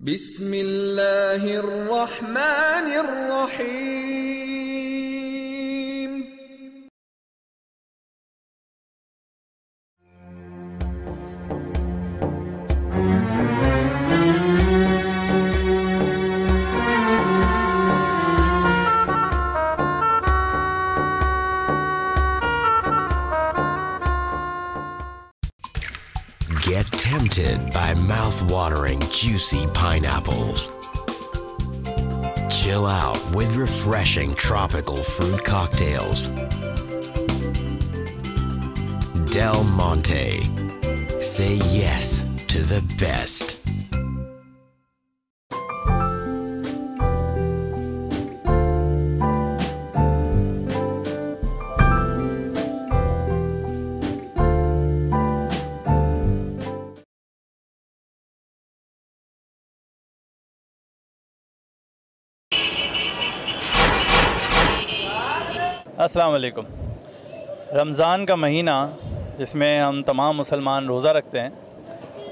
बिस्मिल्लाहिर्रहमानिर्रहीम। Get tempted by mouth-watering, juicy pineapples. Chill out with refreshing tropical fruit cocktails. Del Monte. Say yes to the best. अस्सलाम वालेकुम। रमज़ान का महीना जिसमें हम तमाम मुसलमान रोज़ा रखते हैं,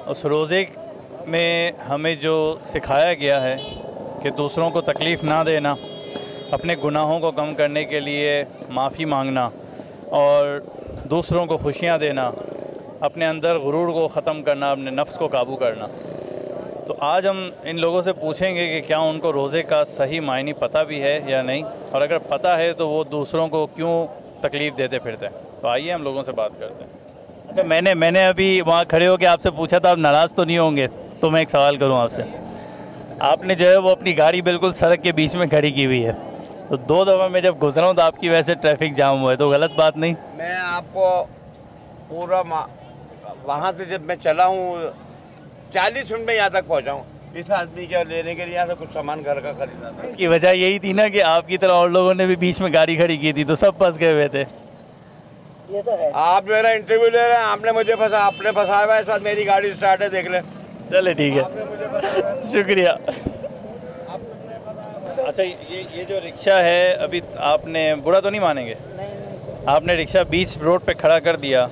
उस रोज़े में हमें जो सिखाया गया है कि दूसरों को तकलीफ़ ना देना, अपने गुनाहों को कम करने के लिए माफ़ी मांगना और दूसरों को खुशियाँ देना, अपने अंदर गुरूर को ख़त्म करना, अपने नफ्स को काबू करना। तो आज हम इन लोगों से पूछेंगे कि क्या उनको रोज़े का सही मायने पता भी है या नहीं, और अगर पता है तो वो दूसरों को क्यों तकलीफ़ देते फिरते हैं। तो आइए हम लोगों से बात करते हैं। अच्छा, मैंने अभी वहाँ खड़े होकर आपसे पूछा था, आप नाराज़ तो नहीं होंगे? तो मैं एक सवाल करूँ आपसे। आपने जो है वो अपनी गाड़ी बिल्कुल सड़क के बीच में खड़ी की हुई है, तो 2 दफ़ा मैं जब गुजरा हूँ तो आपकी वजह से ट्रैफिक जाम हुआ है, तो गलत बात नहीं? मैं आपको पूरा वहाँ से जब मैं चला हूँ 40 मिनट में यहाँ तक पहुँचा हूँ, इस आदमी के लेने के लिए यहाँ से कुछ सामान घर का खरीदना था। इसकी वजह यही थी ना कि आपकी तरह और लोगों ने भी बीच में गाड़ी खड़ी की थी, तो सब फंस गए हुए थे। ये तो है। आप मेरा इंटरव्यू ले रहे हैं, आपने मुझे फंसा, आपने फंसाया हुआ है, इस बात मेरी गाड़ी स्टार्ट है, देख ले। चले ठीक है, शुक्रिया। अच्छा, ये जो रिक्शा है, अभी आपने बुरा तो नहीं मानेंगे? आपने रिक्शा बीच रोड पे खड़ा कर दिया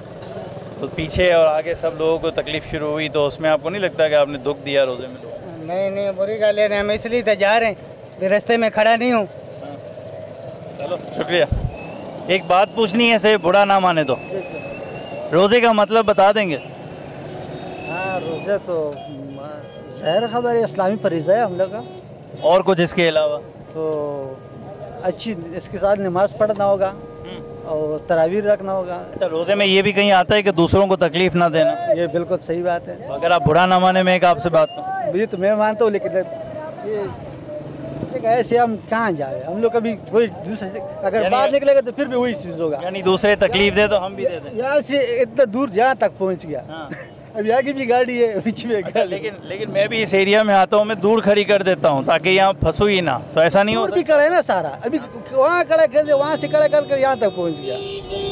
तो पीछे और आगे सब लोगों को तकलीफ़ शुरू हुई, तो उसमें आपको नहीं लगता कि आपने दुख दिया रोज़े में लोग? नहीं, बुरी गल है, हम इसलिए तो जा रहे हैं, रास्ते में खड़ा नहीं हूँ। चलो शुक्रिया। एक बात पूछनी है, से बुरा ना माने तो रोज़े का मतलब बता देंगे? हाँ, रोज़ा तो ज़ाहिर खबर है, इस्लामी फरीज़ा है हम लोग का। और कुछ इसके अलावा? तो अच्छी इसके साथ नमाज़ पढ़ना होगा और तरावीह रखना होगा। अच्छा, रोज़े में ये भी कहीं आता है कि दूसरों को तकलीफ़ ना देना? ये बिल्कुल सही बात है। तो अगर आप बुरा ना माने, मैं एक आपसे बात करूँ? ये तो मैं मानता हूँ, लेकिन ये ऐसे हम कहाँ जाए, हम लोग कभी कोई दूसरे अगर बाहर निकलेगा तो फिर भी वही चीज़ होगा। यानी दूसरे तकलीफ़ दे तो हम भी दे दें? यहाँ से इतना दूर जहाँ तक पहुँच गया। हाँ। अब यहाँ की भी गाड़ी है बीच में। अच्छा, लेकिन मैं भी इस एरिया में आता हूँ, मैं दूर खड़ी कर देता हूँ ताकि यहाँ फंसू ही ना, तो ऐसा नहीं हो? भी खड़ा है ना सारा, अभी वहाँ खड़ा कर दे, वहाँ से खड़ा कर यहाँ तक पहुँच गया।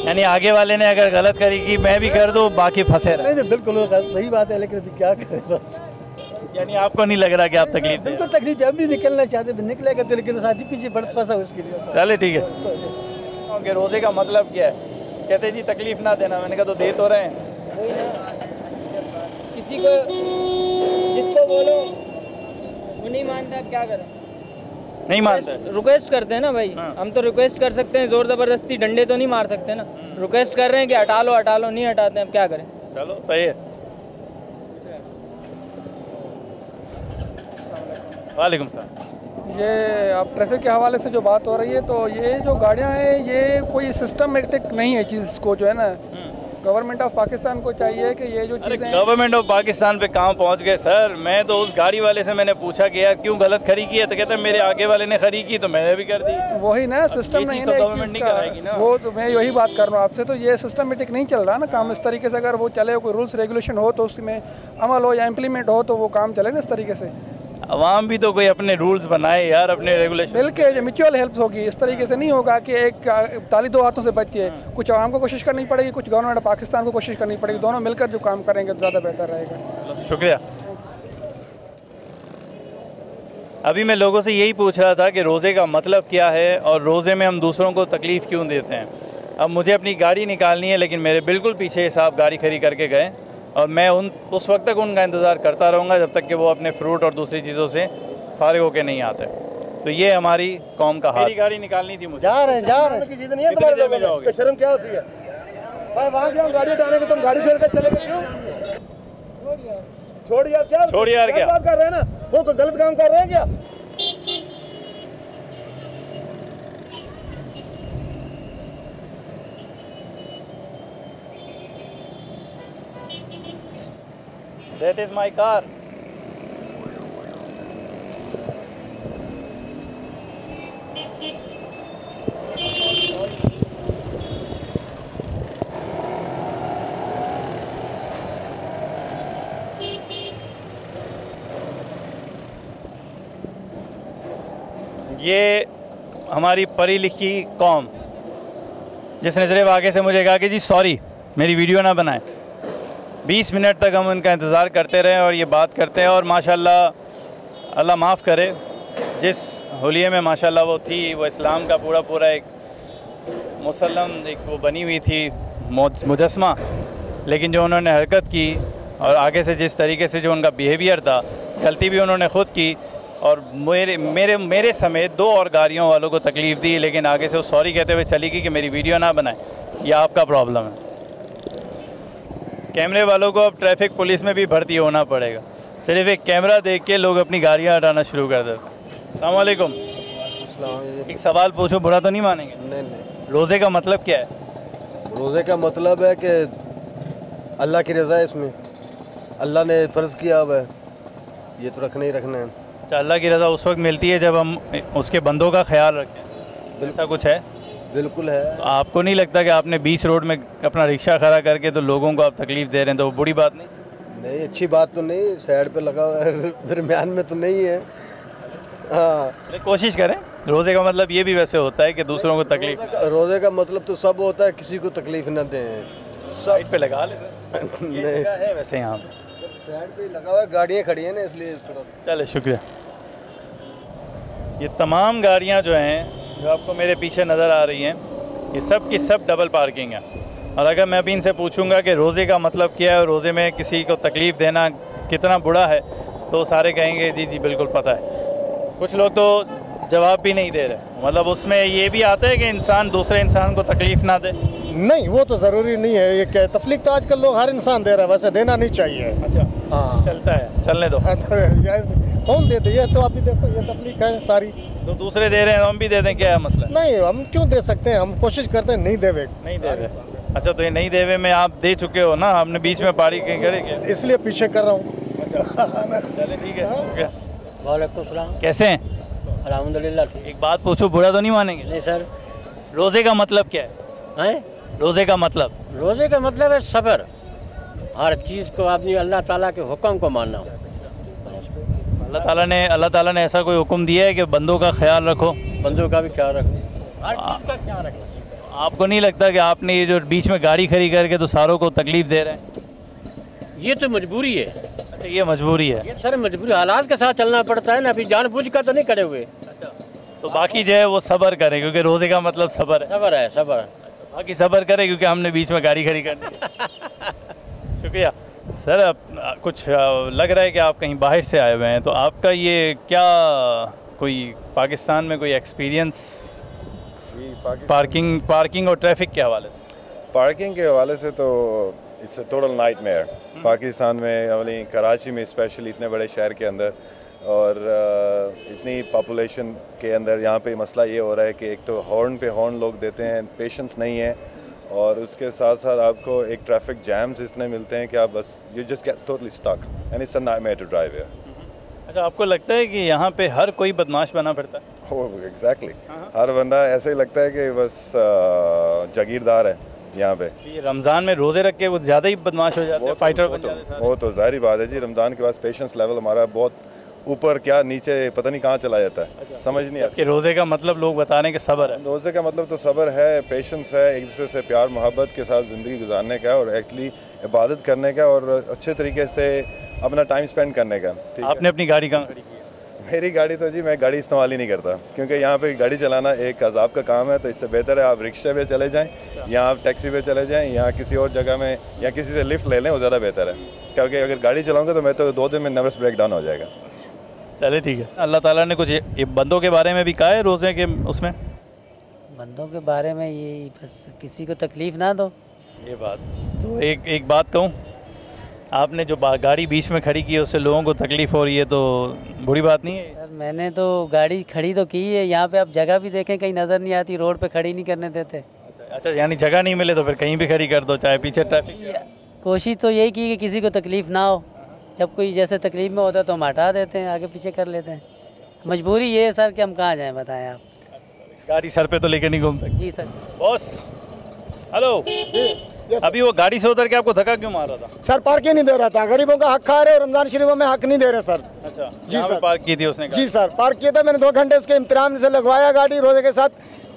यानी आगे वाले ने अगर गलत करी कि मैं भी कर दूँ, बाकी फंसे रहे? नहीं, बिल्कुल सही बात है, लेकिन अभी क्या करें बस। यानी आपको नहीं लग रहा कि आप तकलीफ दें? बिल्कुल तकलीफ है, हम भी निकलना चाहते हैं, निकलेगा तो, लेकिन साथी पीछे बढ़त फंसा उसके लिए। चले ठीक है। रोज़े का मतलब क्या है? कहते जी तकलीफ ना देना, मैंने कहा तो दे तो रहे हैं। किसी को जिसको बोलो वो नहीं मानता, अब क्या करें? नहीं मानते? रिक्वेस्ट करते हैं ना भाई। हाँ। हम तो रिक्वेस्ट कर सकते हैं, जोर ज़बरदस्ती डंडे तो नहीं मार सकते ना। रिक्वेस्ट कर रहे हैं कि हटा लो, नहीं हटाते हैं, अब क्या करें? चलो सही है। वालेकुम सलाम। ये आप ट्रैफिक के हवाले से जो बात हो रही है, तो ये जो गाड़ियाँ हैं, ये कोई सिस्टमेटिक नहीं है चीज़ को, जो है ना, गवर्नमेंट ऑफ पाकिस्तान को चाहिए कि ये जो चीज़ें। गवर्नमेंट ऑफ पाकिस्तान पे कहाँ पहुँच गए सर? मैं तो उस गाड़ी वाले से मैंने पूछा कि यार क्यों गलत खड़ी की है, तो कहते हैं मेरे आगे वाले ने खड़ी की तो मैंने भी कर दी। वही ना, सिस्टम नहीं तो गवर्नमेंट नहीं कराएगी ना। वो तो मैं यही बात कर रहा हूँ आपसे, तो ये सिस्टमेटिक नहीं चल रहा ना काम इस तरीके से। अगर वो चले, कोई रूल्स रेगुलेशन हो तो उसमें अमल हो या इम्प्लीमेंट हो तो वो काम चले ना इस तरीके से। अवाम भी तो कोई अपने रूल्स बनाए यार, अपने रेगुलेशन। बिल्कुल, जो म्यूचुअल हेल्प होगी, इस तरीके से नहीं होगा कि एक ताली 2 हाथों से बच्चे। कुछ आवाम को कोशिश करनी पड़ेगी, कुछ गवर्नमेंट पाकिस्तान को कोशिश करनी पड़ेगी, दोनों मिलकर जो काम करेंगे तो ज़्यादा बेहतर रहेगा। शुक्रिया। अभी मैं लोगों से यही पूछ रहा था कि रोज़े का मतलब क्या है और रोज़े में हम दूसरों को तकलीफ़ क्यों देते हैं। अब मुझे अपनी गाड़ी निकालनी है, लेकिन मेरे बिल्कुल पीछे साहब गाड़ी खड़ी करके गए और मैं उस वक्त तक उनका इंतज़ार करता रहूँगा जब तक कि वो अपने फ्रूट और दूसरी चीज़ों से फारिग होकर नहीं आते। तो ये हमारी कौम का हाल। मेरी गाड़ी निकालनी थी मुझे। जा रहे हैं कितनी देर में जाओगे? शर्म क्या होती है भाई, वहाँ से हम गाड़ी उठाने को तुम गाड़ी छोड़ कर चले गए क्यों? छोड़ यार, क्या छोड़ यार, क्या बात कर रहे हैं ना, वो तो गलत काम कर रहे हैं क्या? That is my car. ये हमारी पढ़ी लिखी कौम जिसने सिर्फ आगे से मुझे कहा कि जी सॉरी मेरी वीडियो ना बनाएं, 20 मिनट तक हम उनका इंतज़ार करते रहे और ये बात करते हैं। और माशाल्लाह अल्लाह माफ़ करे, जिस हुलिये में माशाल्लाह वो थी, वो इस्लाम का पूरा एक मुसल्लम एक वो बनी हुई थी मुजस्मा, लेकिन जो उन्होंने हरकत की और आगे से जिस तरीके से जो उनका बिहेवियर था, गलती भी उन्होंने ख़ुद की और मेरे समेत 2 और गाड़ियों वालों को तकलीफ़ दी, लेकिन आगे से वो सॉरी कहते हुए चली गई कि मेरी वीडियो ना बनाए, ये आपका प्रॉब्लम है। कैमरे वालों को अब ट्रैफिक पुलिस में भी भर्ती होना पड़ेगा, सिर्फ एक कैमरा देख के लोग अपनी गाड़ियाँ हटाना शुरू कर देते। अस्सलाम वालेकुम। एक सवाल पूछो, बुरा तो नहीं मानेंगे? नहीं। रोज़े का मतलब क्या है? रोज़े का मतलब है कि अल्लाह की रज़ा है, इसमें अल्लाह ने फ़र्ज़ किया हुआ है, ये तो रखना ही रखना है। अच्छा, अल्लाह की रज़ा उस वक्त मिलती है जब हम उसके बंदों का ख्याल रखें, ऐसा कुछ है? बिल्कुल है। तो आपको नहीं लगता कि आपने बीच रोड में अपना रिक्शा खड़ा करके तो लोगों को आप तकलीफ़ दे रहे हैं, तो वो बुरी बात नहीं? नहीं, अच्छी बात तो नहीं, साइड पे लगा हुआ है, दरमियान में तो नहीं है। हाँ, कोशिश करें। रोज़े का मतलब ये भी वैसे होता है कि दूसरों को तकलीफ, रोज़े का मतलब तो सब होता है, किसी को तकलीफ़ न दें। साइड पे लगा लेते नहीं है वैसे यहाँ पे साइड पे लगा हुआ है, गाड़ियाँ खड़ी हैं ना, इसलिए थोड़ा। चले, शुक्रिया। ये तमाम गाड़ियाँ जो हैं जो आपको मेरे पीछे नज़र आ रही हैं, ये सब की सब डबल पार्किंग है। और अगर मैं अभी इनसे पूछूंगा कि रोज़े का मतलब क्या है और रोज़े में किसी को तकलीफ़ देना कितना बुरा है, तो सारे कहेंगे जी जी बिल्कुल पता है। कुछ लोग तो जवाब भी नहीं दे रहे, मतलब उसमें ये भी आता है कि इंसान दूसरे इंसान को तकलीफ़ ना दे। नहीं, वो तो ज़रूरी नहीं है, ये क्या तकलीफ तो आजकल लोग हर इंसान दे रहा है, वैसे देना नहीं चाहिए। अच्छा, हाँ, चलता है, चलने दो। यार कौन देते, ये तो अभी देखो ये तकलीफ है सारी, तो दूसरे दे रहे हैं, हम भी दे दें, क्या है मसला? नहीं, हम क्यों दे सकते हैं, हम कोशिश करते हैं नहीं देवे। नहीं दे रहे? अच्छा, तो ये नहीं देवे में आप दे चुके हो ना, आपने बीच में पारी करे क्या? इसलिए पीछे कर रहा हूँ। चले, ठीक है। वालेकुम सलाम। कैसे हैं? अल्हम्दुलिल्लाह। एक बात पूछो, बुरा तो नहीं मानेंगे? नहीं सर। रोज़े का मतलब क्या है? रोज़े का मतलब? रोज़े का मतलब है सब्र, हर चीज़ को आदमी अल्लाह ताला के हुक्म को मानना। अल्लाह ताला ने ऐसा कोई हुक्म दिया है कि बंदों का ख्याल रखो? बंदों का भी ख्याल रखो, हर चीज़ का ख्याल रखो। आपको नहीं लगता कि आपने ये जो बीच में गाड़ी खड़ी करके तो सारों को तकलीफ़ दे रहे हैं? ये तो मजबूरी है। अच्छा, ये मजबूरी है? ये सर मजबूरी, हालात के साथ चलना पड़ता है ना, अभी जानबूझ कर तो नहीं करे हुए। अच्छा, तो बाकी जो है वो सब्र करें, क्योंकि रोज़े का मतलब सब्र है। सब्र है, सब्र। बाकी सब्र करें क्योंकि हमने बीच में गाड़ी खड़ी करनी है। शुक्रिया सर। अब कुछ लग रहा है कि आप कहीं बाहर से आए हुए हैं, तो आपका ये क्या कोई पाकिस्तान में कोई एक्सपीरियंस पार्किंग और ट्रैफिक के हवाले से? पार्किंग के हवाले से तो इट्स टोटल नाइटमेयर पाकिस्तान में, अवली कराची में स्पेशली, इतने बड़े शहर के अंदर और इतनी पॉपुलेशन के अंदर यहाँ पे मसला ये हो रहा है कि एक तो हॉर्न पे हॉर्न लोग देते हैं, पेशेंस नहीं है, और उसके साथ साथ आपको एक ट्रैफिक जैम्स इतने मिलते हैं कि आप बस you just get totally stuck and it's a nightmare to drive here. अच्छा, आपको लगता है कि यहाँ पे हर कोई बदमाश बना फिरता है? ओह एग्जैक्टली, हर बंदा ऐसे ही लगता है कि बस जागीरदार है यहाँ पे। ये रमज़ान में रोज़े रख के वो ज़्यादा ही बदमाश हो जाते हैं, फाइटर बन जाते हैं सारे। वो तो ज़ाहिर बात है जी, रमज़ान के बाद पेशेंस लेवल हमारा बहुत ऊपर क्या नीचे पता नहीं कहाँ चला जाता है। अच्छा, समझ नहीं आता कि रोज़े का मतलब लोग बता रहे हैं कि सब्र है। रोज़े का मतलब तो सब्र है, पेशेंस है, एक दूसरे से प्यार मोहब्बत के साथ ज़िंदगी गुजारने का और एक्चुअली इबादत करने का और अच्छे तरीके से अपना टाइम स्पेंड करने का। आपने अपनी गाड़ी कहाँ खड़ी की है? मेरी गाड़ी तो जी, मैं गाड़ी इस्तेमाल ही नहीं करता, क्योंकि यहाँ पे गाड़ी चलाना एक अजाब का काम है। तो इससे बेहतर है आप रिक्शे पे चले जाएं या आप टैक्सी पे चले जाएं या किसी और जगह में या किसी से लिफ्ट ले लें, वो ज़्यादा बेहतर है। क्योंकि अगर गाड़ी चलाऊँगा तो मैं तो 2 दिन में नर्वस ब्रेक डाउन हो जाएगा। चले ठीक है। अल्लाह ताला ने कुछ ये बंदों के बारे में भी कहा है रोज़े के उसमें? बंदों के बारे में ये बस किसी को तकलीफ़ ना दो, ये बात तो एक बात कहूँ, आपने जो गाड़ी बीच में खड़ी की है उससे लोगों को तकलीफ़ हो रही है, तो बुरी बात नहीं है? सर मैंने तो गाड़ी खड़ी तो की है, यहाँ पे आप जगह भी देखें कहीं नज़र नहीं आती, रोड पे खड़ी नहीं करने देते। अच्छा, यानी जगह नहीं मिले तो फिर कहीं भी खड़ी कर दो, चाहे पीछे ट्रैफिक। कोशिश तो यही की कि किसी को तकलीफ़ ना हो, जब कोई जैसे तकलीफ़ में होता है तो हम हटा देते हैं, आगे पीछे कर लेते हैं। मजबूरी ये है सर कि हम कहाँ जाएँ, बताएँ आप। गाड़ी सर पे तो लेके नहीं घूम सकते। जी सर। बॉस हेलो, अभी वो गाड़ी से उतर के आपको धक्का क्यों मार रहा था? सर पार्क ही नहीं दे रहा था, गरीबों का हक खा रहे और रमजान शरीफों में हक नहीं दे रहे सर। अच्छा जी सर, पार्क की थी उसने? जी सर, पार्क किया था मैंने, 2 घंटे उसके इम्तिहान से लगवाया गाड़ी रोजे के साथ।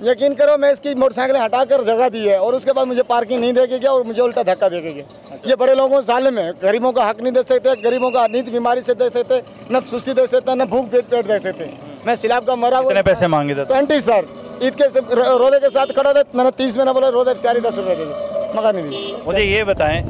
यकीन करो मैं इसकी मोटरसाइकिल हटाकर जगह दी है और उसके बाद मुझे पार्किंग नहीं देके गया और मुझे उल्टा धक्का दे के गया। ये बड़े लोगों से जालिम है, गरीबों का हक नहीं दे सकते, गरीबों का नींद बीमारी से दे सकते, न सुस्ती दे सकते, न भूख पेट दे सकते। मैं सिलाब का मरा। कितने पैसे मांगे थे? 20 सर, ईद के रोजे के साथ खड़ा था, मैंने 30 में ना बोला, रोजे 10 रुपये दे मगर नहीं। मुझे ये बताएं,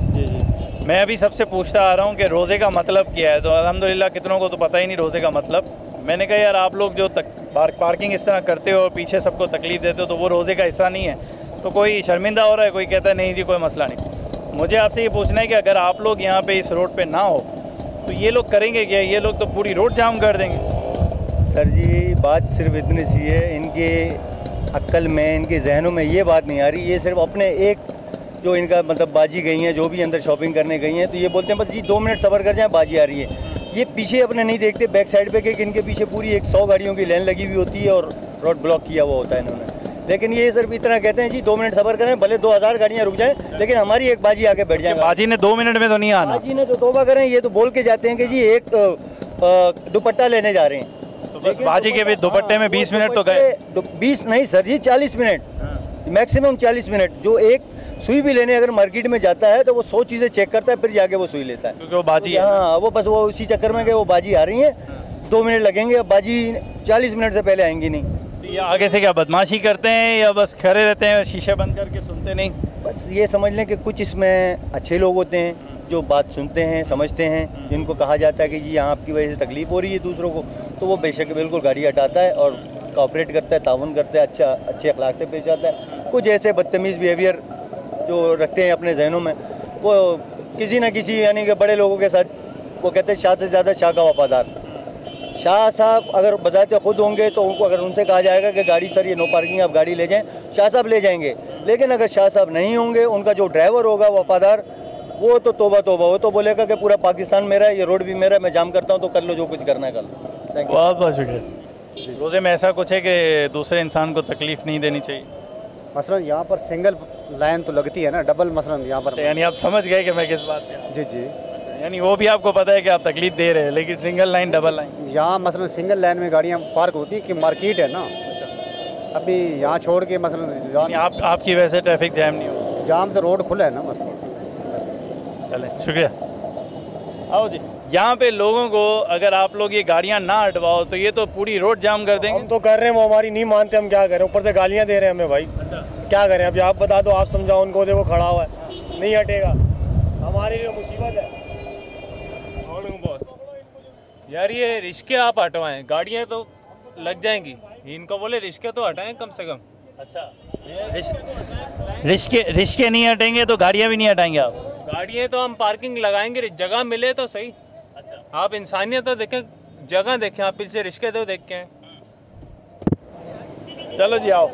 मैं अभी सबसे पूछता आ रहा हूँ कि रोज़े का मतलब क्या है, तो अल्हम्दुलिल्लाह कितनों को तो पता ही नहीं रोज़े का मतलब। मैंने कहा यार आप लोग जो पार्किंग इस तरह करते हो और पीछे सबको तकलीफ़ देते हो, तो वो रोज़े का हिस्सा नहीं है। तो कोई शर्मिंदा हो रहा है, कोई कहता है नहीं जी कोई मसला नहीं। मुझे आपसे ये पूछना है कि अगर आप लोग यहाँ पे इस रोड पे ना हो तो ये लोग करेंगे क्या? ये लोग तो पूरी रोड जाम कर देंगे। सर जी बात सिर्फ इतनी सी है, इनके अक्ल में, इनके जहनों में ये बात नहीं आ रही। ये सिर्फ अपने एक जो इनका मतलब बाजी गई हैं, जो भी अंदर शॉपिंग करने गई हैं, तो ये बोलते हैं बस जी 2 मिनट सब्र कर जाएं, बाजी आ रही है। ये पीछे अपने नहीं देखते बैक साइड पे कि इनके पीछे पूरी 100 गाड़ियों की लाइन लगी हुई होती है और रोड ब्लॉक किया हुआ होता है इन्होंने। लेकिन ये सिर्फ इतना कहते हैं जी 2 मिनट सब्र करें, भले 2000 गाड़ियाँ रुक जाएं, लेकिन हमारी एक बाजी आके बैठ जाए। बाजी ने 2 मिनट में तो नहीं आना। बाजी ने तो तौबा करें, ये तो बोल के जाते हैं कि जी एक दुपट्टा लेने जा रहे हैं, तो बस बाजी के भी दुपट्टे में 20 मिनट तो गए। 20 नहीं सर जी, 40 मिनट, मैक्सिमम 40 मिनट। जो एक सुई भी लेने अगर मार्केट में जाता है तो वो 100 चीज़ें चेक करता है, फिर जाके वो सुई लेता है, क्योंकि वो बाजी है। हाँ, वो बस वो उसी चक्कर में कि वो बाजी आ रही है, 2 मिनट लगेंगे, अब बाजी 40 मिनट से पहले आएंगी नहीं। तो ये आगे से क्या बदमाशी करते हैं या बस खड़े रहते हैं शीशे बंद करके, सुनते नहीं? बस ये समझ लें कि कुछ इसमें अच्छे लोग होते हैं जो बात सुनते हैं, समझते हैं, जिनको कहा जाता है कि जी यहाँ आपकी वजह से तकलीफ़ हो रही है दूसरों को, तो वो बेशक बिल्कुल गाड़ी हटाता है और कोऑपरेट करता है, ताउन करता है, अच्छे अखलाक से पेश आता है। कुछ ऐसे बदतमीज़ बिहेवियर जो रखते हैं अपने जहनों में, वो किसी न किसी यानी कि बड़े लोगों के साथ, वो कहते हैं शाह से ज़्यादा शाह का वफादार। शाह साहब अगर बताते खुद होंगे तो उनको अगर उनसे कहा जाएगा कि गाड़ी सर ये नो पार्किंग आप गाड़ी ले जाएं, शाह साहब ले जाएंगे। लेकिन अगर शाह साहब नहीं होंगे, उनका जो ड्राइवर होगा वफादार, वो तो तोबा तोबा, वो तो बोलेगा कि पूरा पाकिस्तान मेरा है, ये रोड भी मेरा है, मैं जाम करता हूँ, तो कर लो जो कुछ करना है कर लो। Thank you. बहुत बहुत शुक्रिया। रोज़े में ऐसा कुछ है कि दूसरे इंसान को तकलीफ़ नहीं देनी चाहिए? मसलन यहाँ पर सिंगल लाइन तो लगती है ना, डबल मसलन यहाँ पर। यानी आप समझ गए कि मैं किस बात पे? जी जी, यानी वो भी आपको पता है कि आप तकलीफ दे रहे हैं, लेकिन सिंगल लाइन डबल लाइन यहाँ मसलन सिंगल लाइन में गाड़ियाँ पार्क होती है कि मार्केट है ना, अभी यहाँ छोड़ के मसलन आपकी वजह से ट्रैफिक जैम नहीं हो, जाम से रोड खुला है ना मसलन। चलें शुक्रिया। आओ जी। यहाँ पे लोगों को अगर आप लोग ये गाड़ियाँ ना हटवाओ तो ये तो पूरी रोड जाम कर देंगे। हम तो कर रहे हैं, वो हमारी नहीं मानते, हम क्या करें, ऊपर से गालियाँ दे रहे हैं हमें भाई। क्या करें अभी, आप बता दो, आप समझाओ उनको, देखो खड़ा हुआ है, नहीं हटेगा, हमारे लिए मुसीबत है। बॉस यार ये रिश्के आप हटवाएं, गाड़ियाँ तो लग जाएंगी, इनको बोले रिश्के तो हटाएं कम से कम। अच्छा रिश्के नहीं हटेंगे तो गाड़ियाँ भी नहीं हटाएंगे आप? गाड़ियाँ तो हम पार्किंग लगाएंगे, जगह मिले तो सही। अच्छा आप इंसानियत तो देखें, जगह देखें, आप पीछे रिश्के तो देख के। चलो जी आओ,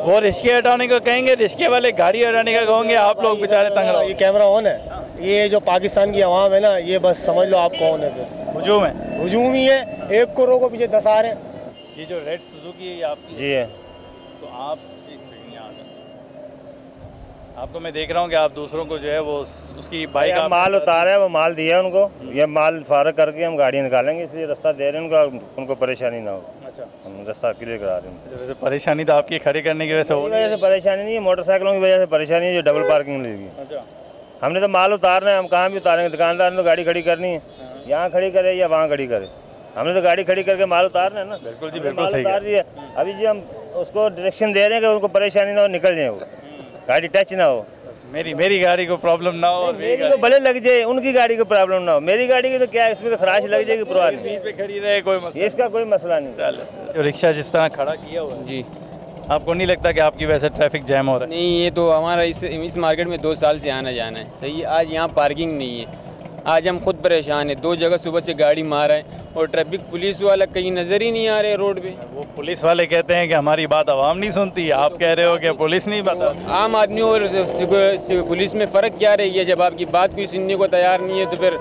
वो रिश्के हटाने को कहेंगे, रिश्के वाले गाड़ी हटाने का कहोगे, आप लोग बेचारे तंग रहो। ये कैमरा ऑन है, ये जो पाकिस्तान की आवाम है ना, ये बस समझ लो आप कौन है, फिर हुजूम है, हुजूम ही है, एक को रोको पीछे 10 आ रहे हैं। ये जो रेड सुजुकी है आपकी? जी है। तो आप एक सेकंड यहाँ आपको मैं देख रहा हूँ कि आप दूसरों को जो है वो उसकी बाइक माल उतारा है, वो माल दिया है उनको, ये माल फारग करके हम गाड़ी निकालेंगे, इसलिए रास्ता दे रहे हैं उनको परेशानी ना हो। अच्छा हम रास्ता क्लियर करा रहे हैं। वैसे परेशानी तो आपकी खड़ी करने की वजह से हो रही है? वजह से परेशानी नहीं है, मोटरसाइकिलों की वजह से परेशानी है, जो डबल पार्किंग लेगी। अच्छा हमने तो माल उतारना है, हम कहाँ भी उतारेंगे, दुकानदार ने तो गाड़ी खड़ी करनी है, यहाँ खड़ी करे या वहाँ खड़ी करे। हमने तो गाड़ी खड़ी करके माल उतारना है ना। बिल्कुल जी, बिल्कुल सही उतार दिया। अभी जी हम उसको डायरेक्शन दे रहे हैं कि उनको परेशानी ना हो, निकल जाए, वो गाड़ी टच ना हो। मेरी गाड़ी को प्रॉब्लम ना हो, मेरी को भले लग जाए, उनकी गाड़ी को प्रॉब्लम ना हो। मेरी गाड़ी की तो क्या है, इसमें तो खराश लग जाएगी, परवाह नहीं, बीच पे खड़ी रहे, कोई मसला, इसका कोई मसला नहीं। चलो, जो रिक्शा जिस तरह खड़ा किया हुआ है जी, आपको नहीं लगता कि आपकी वजह से ट्रैफिक जैम हो रहा है? नहीं, ये तो हमारा इस मार्केट में 2 साल से आना जाना है। सही है, आज यहाँ पार्किंग नहीं है, आज हम खुद परेशान हैं। 2 जगह सुबह से गाड़ी मारा है और ट्रैफिक पुलिस वाला कहीं नज़र ही नहीं आ रहे रोड पे। वो पुलिस वाले कहते हैं कि हमारी बात आवाम नहीं सुनती, आप कह रहे हो कि पुलिस नहीं पता। आम आदमी और पुलिस में फ़र्क क्या रही है? जब आपकी बात कोई सुनने को तैयार नहीं है तो फिर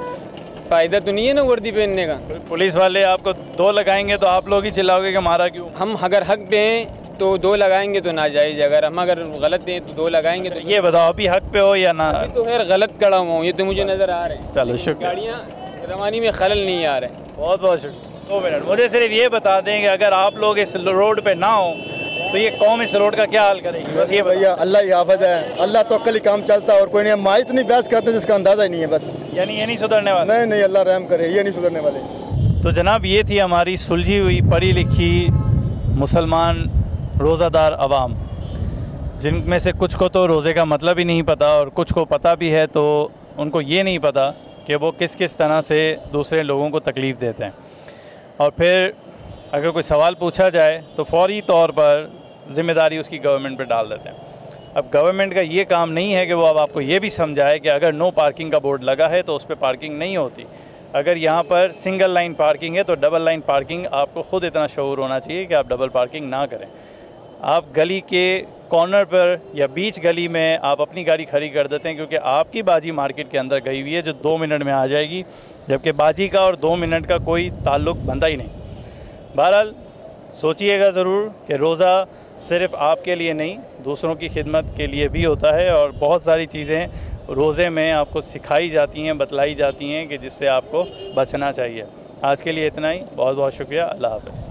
फ़ायदा तो नहीं है ना वर्दी पहनने का। पुलिस वाले आपको 2 लगाएंगे तो आप लोग ही चिल्लाओगे कि मारा क्यों? हम अगर हक पे हैं तो 2 लगाएंगे तो नाजायज़, अगर हम गलत हैं तो 2 लगाएंगे। तो ये बताओ अभी हक पे हो या ना? अभी तो खैर गलत खड़ा हुआ हूँ, ये तो मुझे नज़र आ रहे हैं। चलो शुक्रिया। गाड़ियाँ रवानी में खलल नहीं आ रहे। बहुत बहुत शुक्रिया। 2 मिनट मुझे सिर्फ ये बता दें कि अगर आप लोग इस रोड पे ना हो तो ये कौम इस रोड का क्या हाल करेगी? बस ये भैया, अल्लाह ही हाफिज़ है, अल्लाह तो कल ही काम चलता है और कोई नहीं। हम माँ इतनी बहस करते हैं जिसका अंदाज़ा ही नहीं है। बस यानी ये नहीं सुधरने वाले? नहीं नहीं, अल्लाह रहम करे, ये नहीं सुधरने वाले। तो जनाब, ये थी हमारी सुलझी हुई पढ़ी लिखी मुसलमान रोज़ादार अवाम, जिनमें से कुछ को तो रोज़े का मतलब ही नहीं पता और कुछ को पता भी है तो उनको ये नहीं पता कि वो किस किस तरह से दूसरे लोगों को तकलीफ़ देते हैं। और फिर अगर कोई सवाल पूछा जाए तो फौरी तौर पर ज़िम्मेदारी उसकी गवर्नमेंट पर डाल देते हैं। अब गवर्नमेंट का ये काम नहीं है कि वो अब आपको ये भी समझाए कि अगर नो पार्किंग का बोर्ड लगा है तो उस पर पार्किंग नहीं होती। अगर यहाँ पर सिंगल लाइन पार्किंग है तो डबल लाइन पार्किंग, आपको ख़ुद इतना शऊर होना चाहिए कि आप डबल पार्किंग ना करें। आप गली के कॉर्नर पर या बीच गली में आप अपनी गाड़ी खड़ी कर देते हैं क्योंकि आपकी बाजी मार्केट के अंदर गई हुई है जो 2 मिनट में आ जाएगी, जबकि बाजी का और 2 मिनट का कोई ताल्लुक़ बनता ही नहीं। बहरहाल सोचिएगा ज़रूर कि रोज़ा सिर्फ़ आपके लिए नहीं, दूसरों की खिदमत के लिए भी होता है और बहुत सारी चीज़ें रोज़े में आपको सिखाई जाती हैं, बतलाई जाती हैं कि जिससे आपको बचना चाहिए। आज के लिए इतना ही, बहुत बहुत शुक्रिया। अल्लाह हाफ़िज़।